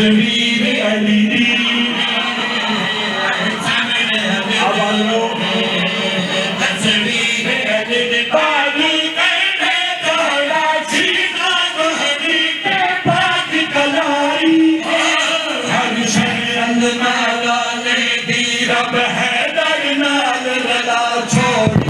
तस्वीर अली दी आवाज़ लो तस्वीर अली दी बागी करने चौड़ा सीना गोहरी के बागी कलाई हर शरण नाला ने दी रब है दर नाल रला छोड़ी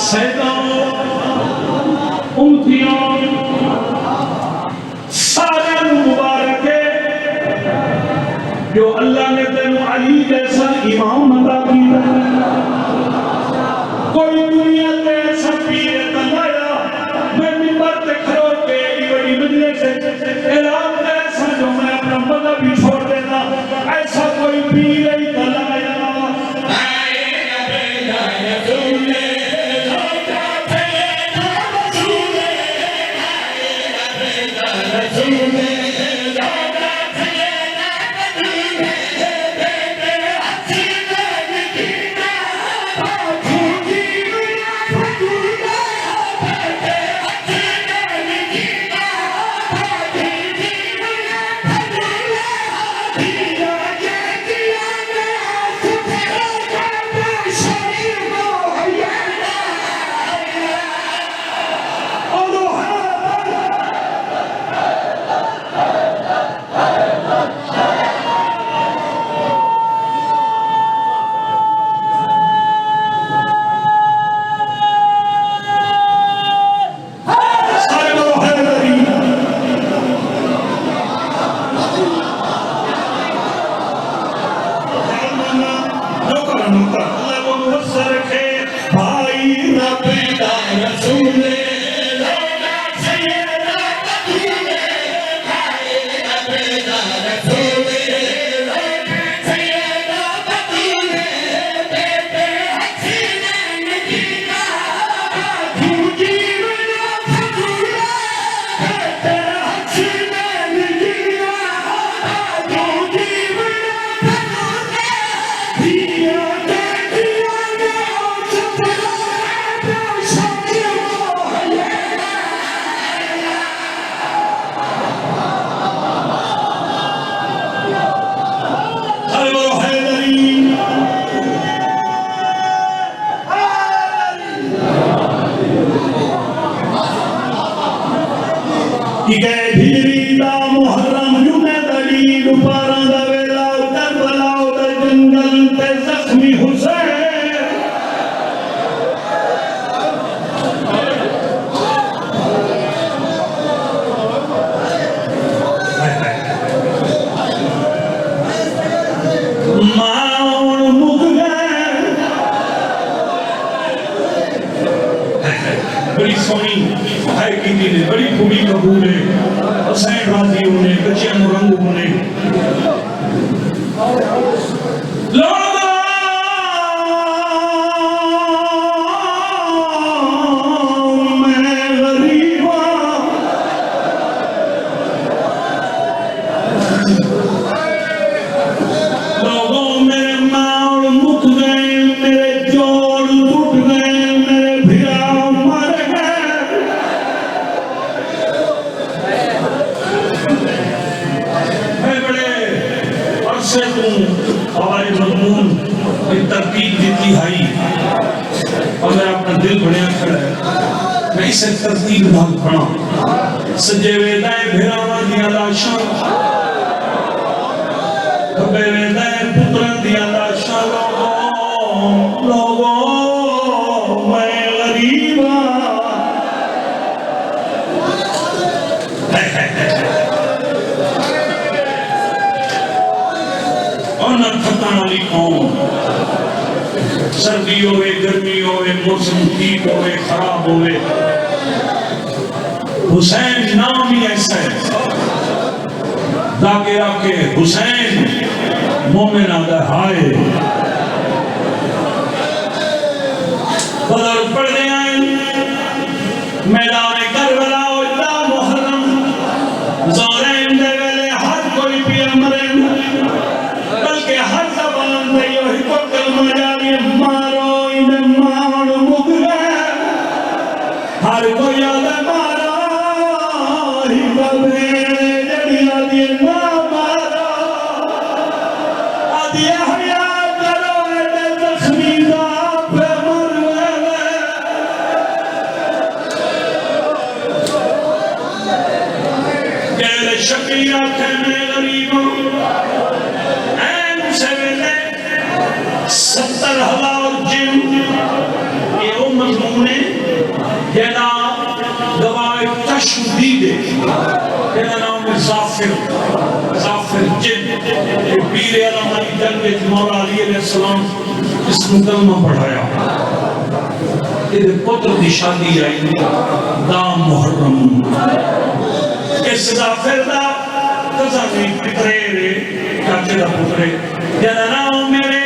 सैदाओं उम्मतियों सारे मुबारक है जो अल्लाह ने तेन अली जैसा इमाम अता किया। कोई दुनिया में ऐसा पीर तलाया मैं मिंबर पे खड़ो के बड़ी मजलिस ऐलान ऐसा जो मैं अपना मज़हब भी छोड़ देना, ऐसा कोई पीर ही तलाया। बड़ी सोनी है की बड़ी खूबी कबूल है हुसैन राजी होने बच्चे रंग होने तरतीब भाग पड़ा सजे वेदाए भिरावा दिया लाशा खबे वेदाए पुत्रन दिया लाशा लोगों मैं गरीबा और न थकान वाली कौम सर्दी होवे गर्मी होवे मौसम ठीक होवे खराब होवे हुसैन नाम ही ऐसा है ताकि आके हुसैन मोमिन आदा हाय बदर पढ़ने आए मैदान करबला उल्ला मुहर्रम ज़ौरैन दे वेले हर कोई भी अमरे बल्कि हर ज़बान पे यही को कलमा जारी मारो इन्हें मार मुगले हर कोई आदा शकीरा कहने गरीबों ऐन से वेले 70,000 जिन ये मजमून है जेदा दवाए तशदीद जेदा नाम है जाफिर जिन पीर आलम अली जंग में मौला अली अलैहिस्सलाम इसको कलमा पढ़ाया ये पुत्र की शादी आई दाम मुहर्रम इस जाफिर दा कज़ानी पितरे रे चाचे दा पुत्रे जेदा नाम मेरे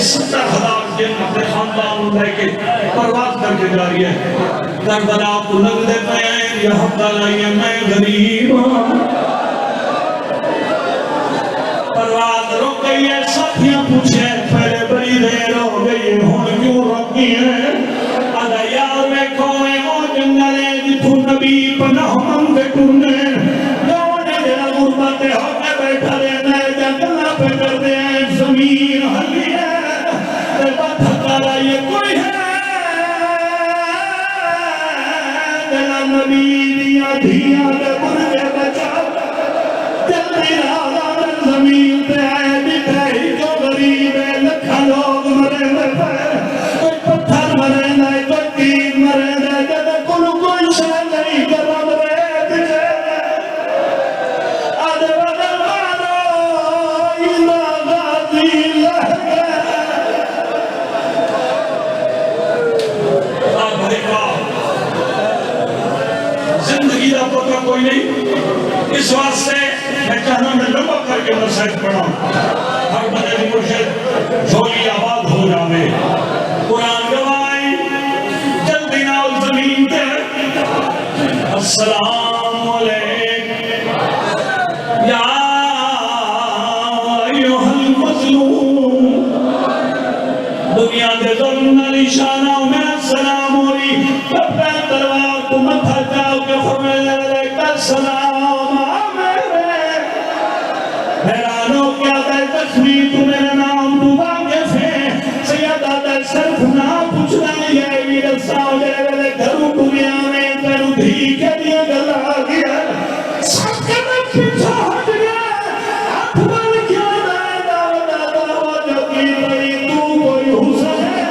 70,000 जिन अपने खानदान लेके परवाज करके जा रही है करबला को लगदे पे यह कलाए मैं गरीब परवाज रुक गई है साथियां पूछे पहले बड़ी देर हो गई है हुन क्यों रुकी है अदा यार में कोए ओ जंगले जिथु नबी पनाह मंगे टुरने लोने तेरा गुरबत होके बैठा रहना है जंगला पे कर दे जमीन हली है ये कोई है तेरा नबी दिया धिया दे मुर्गे बचा जल्दी राजा जमीन पे आए दिखाई जो गरीब है लखा लोग मरे कोई पत्थर मरे नहीं कोई तीर मरे नहीं जब कोई शह नहीं गरम रेत आधे बदल मारो इला गाजी लहके जिंदगी का पता कोई नहीं इस वास्ते मैं चाहना मैं लंबा करके मसैज पढ़ा हर बंदे की मुर्शिद झोली आबाद हो जावे कुरान गवाई जल्दी नाल जमीन पे अस्सलाम अलैकुम या अय्युहल मज़लूम दुनिया के ज़ुल्म निशाना में सलाम होली अपना तलवार को मथा जाओ के फरमाने लगे सलाम हैरानो क्या दे जख्मी तू मेरा नाम डूबा के फे सैयदा दे सिर्फ ना पूछना ये मेरे सामने वाले घरों दुनिया में करू धी के लिए गला गया सब के पीछे हट गया हाथ बन क्यों दादा दादा जो की भाई तू कोई हुस्न है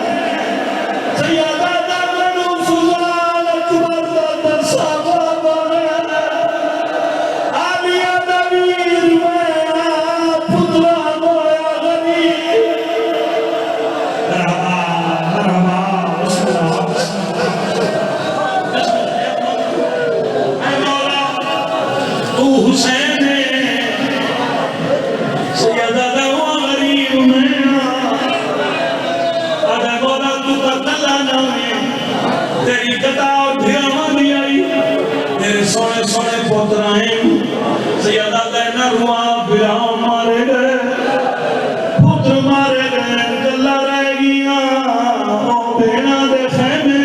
सैयदा दादा सुजान अकबर दा साहब आलिया नबीर में पुतला मोया गरीब मरहबा तू हुसैन सैयदा दवा गरीब में अदा गोदा तू कतला ना तेरी कथा धियामा दी आई तेरे सोने सोने पोतरा हैं सैयदा लेना रुआ बिरा मारे गए पुत्र मारे गए गल्ला रह गया ओ भेड़ा दे खेमे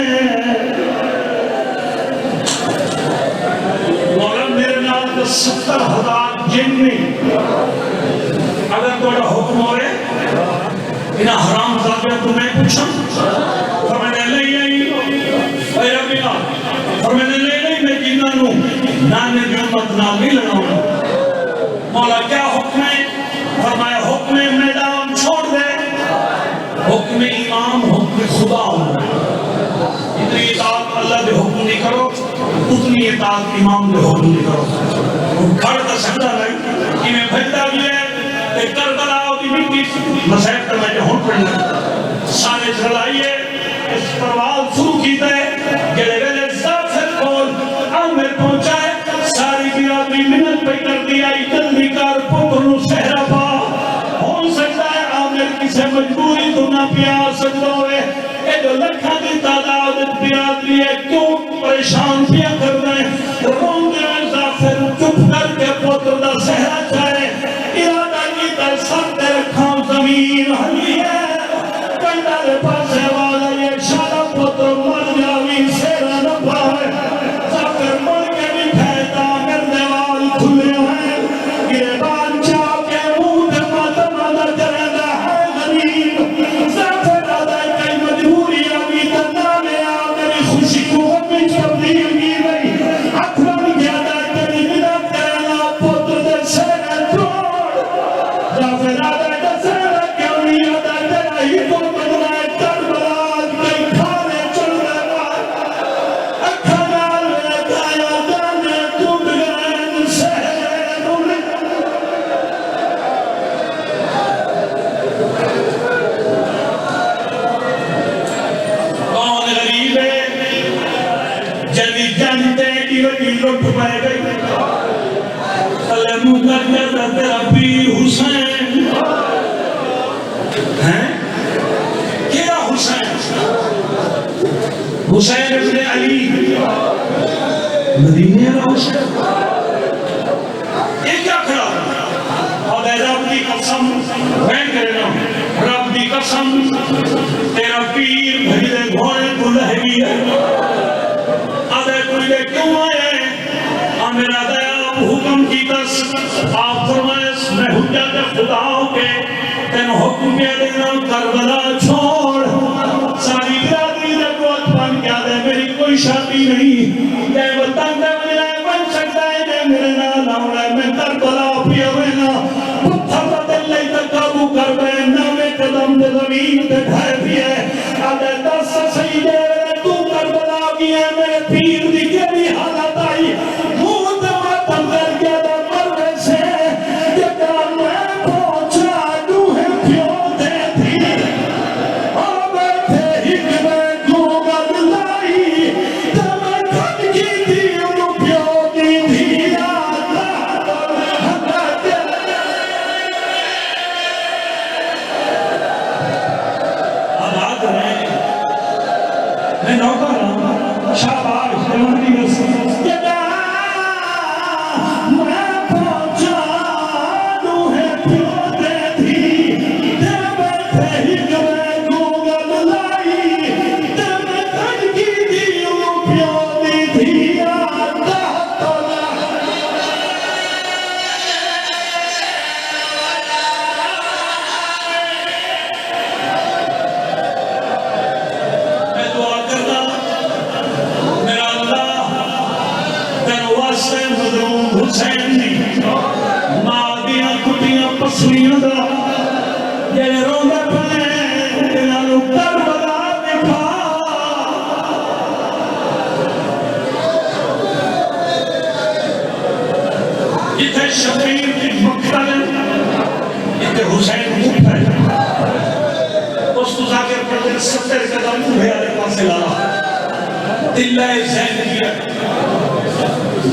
मौला मेरे नाल 70,000 जिन ने अगर थोड़ा हुक्म हो इन्हें हराम जाते तो मैं पूछा फरमाने ले आई ए रबिया फरमाने ले आई मैं जिन्ना नु नाने जो मत ना नहीं लड़ाऊंगा मौला क्या हुक्म है फरमाया हुक्म मैदान छोड़ दे हुक्म इमाम हुक्म खुदा इतनी इताअत अल्लाह के हुक्म नहीं करो उतनी इताअत इमाम के हुक्म नहीं करो खड़ का समझा नहीं कि मैं भजदा भी है ते करबला दी मिट्टी मसैब का मैं हुन पढ़ना सारे चलाइए इस परवाज शुरू कीता है जेड़े वेले जाफिर कोल आमिर पहुंचा है सारी बिरादरी मिन्नत पे कर दिया जल्दी कर पुत्र नु सहरा पा हो सकता है आमिर किसे मजबूरी तो ना प्यार सकता है ये जो लखा की तादाद बिरादरी है क्यों परेशान किया करना है रोंदे जाफिर चुप करके पुत्र दा सहरा चाहे इरादा की तर सर ते रखा जमीन हली है कंधा दे पासे वाला ये शाला पुत्र मर जावी सेरा न पाए जाफिर मर के भी फैदा कर देवाल खुले हैं गिरबान चाह के मुंह दे मत मदद करदा है गरीब जाफिर आदा कर कहता तेरा पीर हुसैन है। क्या हुसैन? हुसैन इब्ने अली मदीने का हुसैन। ये क्या खड़ा? और रब की कसम मैं कह रहा हूं, रब की कसम तेरा पीर भजरे घोड़े को लहरी है। अरे तुझे क्यों आए? मेरा दया हुक्म की दस आप फरमाए मैं हुज्जत खुदाओं के तेन हुक्म के देना करबला छोड़ सारी बिरादरी ने गोद बन क्या दे मेरी कोई शादी नहीं ते वतन दे मिले बन सकता है जे मेरे नाल आउला मैं करबला पिया ना पत्थर बदल ले तक काबू कर मैं नवे कदम दे जमीन पे ढाए पिए अरे दस सही दे तू करबला की है मेरे पीर दी केड़ी हालत आई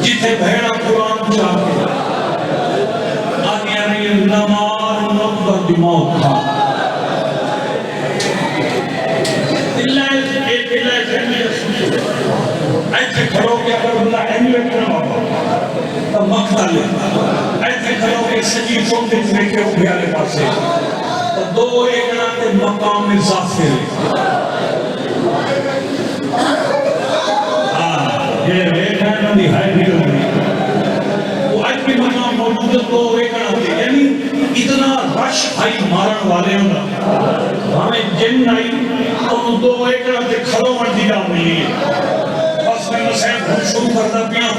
जिथे भेड़ा कुरान चाहते आगे रही नमार नब्बर दी मौत था ऐसे खड़ो के अगर बंदा एमुलेट ना हो तो मक्ता ले ऐसे खड़ो के सजी सोते लेके उठे वाले पासे तो दो एकड़ा के मकाम में जाफिर ये वेखना दी है भी वो आज भी मकाम मौजूद तो वेखना होती यानी इतना रश भाई मारन वाले होगा हमें जिन आई तो दो एकड़ा के खड़ो मर दी जा मिली बस मैं मसैन शुरू करता पिया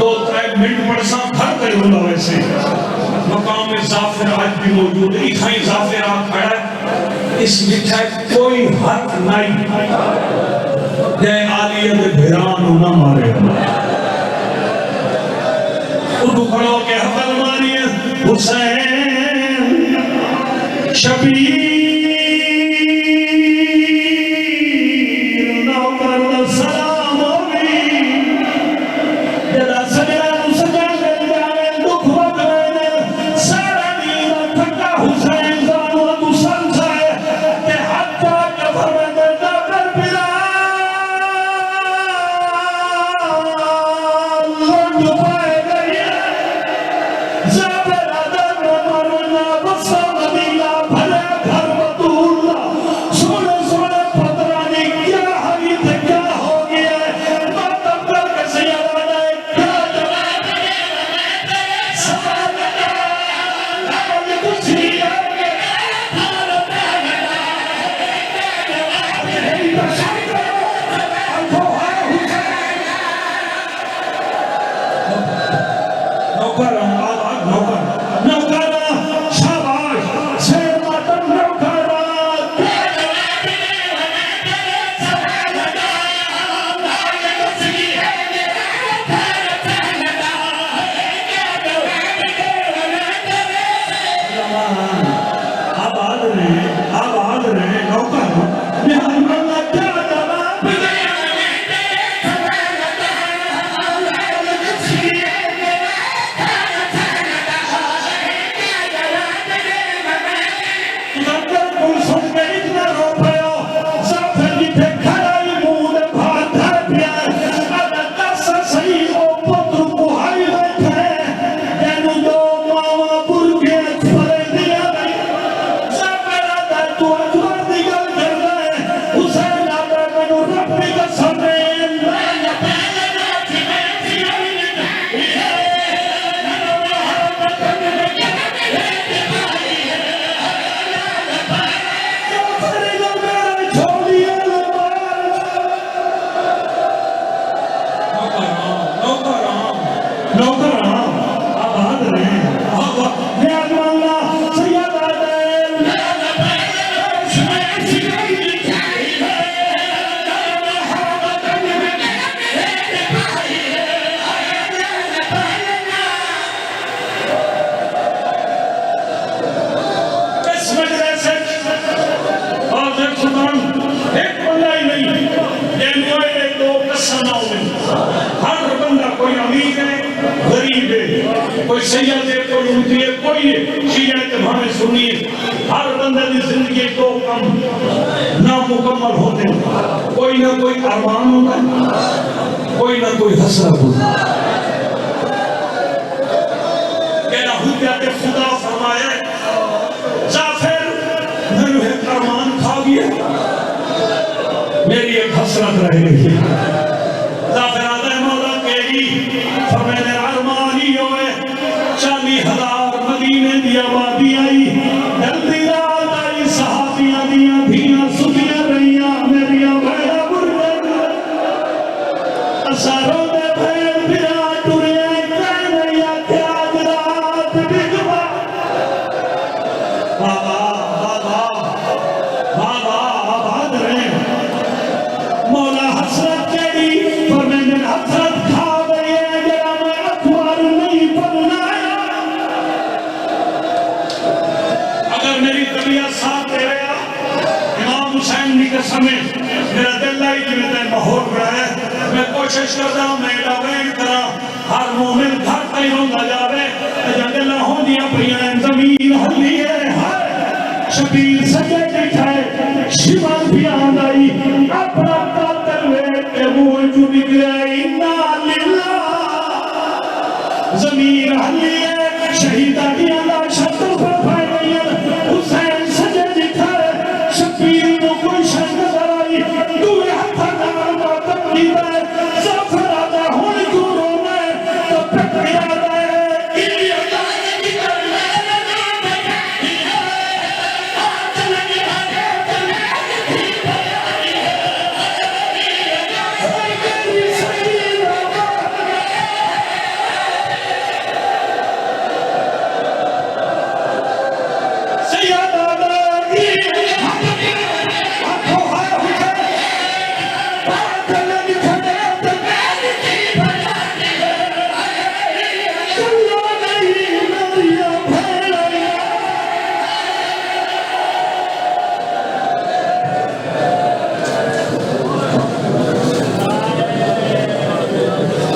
2-3 मिनट पड़सा घर कर होला वैसे मकाम में जाफिर आज भी मौजूद है इखाई जाफिर आ खड़ा है इस मिठा कोई हक नहीं जय आलिया दे भिरान ना मारे उठो खड़ो के हकल मारिए हुसैन शबीर नौकर सलाम होगी जदा सजा सजा कर जावे दुख वगैरे सारा दिन थका हुसैन जानो तू संसाए के हत्ता कफर में दर्द कर पिला कोई सैयद है, कोई मुफ्ती है, कोई शियत भावे सुन्नी है, हर बंदे की जिंदगी दो कम नामुकम्मल होते हैं, कोई ना कोई अरमान होता है, कोई ना कोई हसरत होता है। कहना हुज्जत खुदा फरमाया जाफर मैंने एक अरमान खा गया, मेरी एक हसरत रह गई। जाफर आता है मौला केरी फरमाया अरमान ही होए 40,000 मदीने दी आबादी आई, जल्दी रात आई, सहाबियां दियां धियां सुतियां रहियां, मेरियां भैणां बुढ़ियां असारों दे भैण बिरा टुरिया कहने आख्या अज रात डिगवा। बाबा बाबा बाबा आबाद रहे। मौला हसरत केड़ी फरमांदे हसरत खा गई है जरा मैं अखबार नहीं पढ़ना। अगर मेरी तबीयत साथ दे रहा इमाम हुसैन की कसम मेरा दिल आई जिम्मेदार माहौल बड़ा है, मैं कोशिश करता हूँ मैं डावेन करा हर मोमिन घर पे रोंदा जावे जंगल होंदियां पियां जमीन हल्ली है शबीर